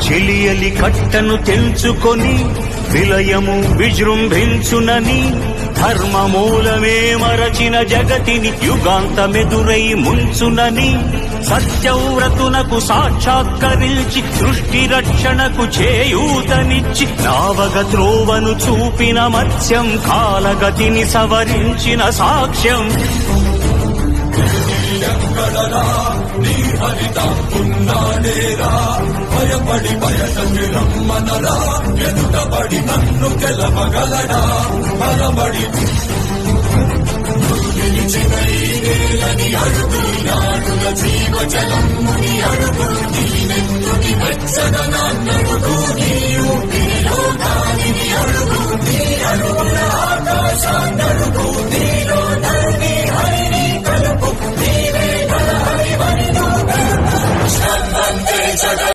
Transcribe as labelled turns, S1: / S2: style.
S1: చెలియలి కట్టను తెంచుకొని విలయము విజృంభించునని ధర్మమూలమే మరచిన జగతిని యుగాంతమెదురై ముంచునని సత్యవ్రతునకు సాక్షాత్కరించి సృష్టి రక్షణకు చేయూతనిచ్చి నావగ త్రోవను చూపిన మత్స్యం కాలగతిని సవరించిన సాక్ష్యం
S2: భయపడి బయటకి రమ్మనరా ఎదుటబడి నన్ను గెలవగలడా బలబడి గెలిచిన ఈ నేలని అడుగు నాడుల జీవజలముని అడుగు నీనెందుకి వెచ్చదనాన్నడుగు నీ ఊపిరిలో గాలిని అడుగు నీ అడుగుల ఆకాశాన్నడుగు నీలో నరుని హరిని కలుపు నీవే గల హరివని నువ్వు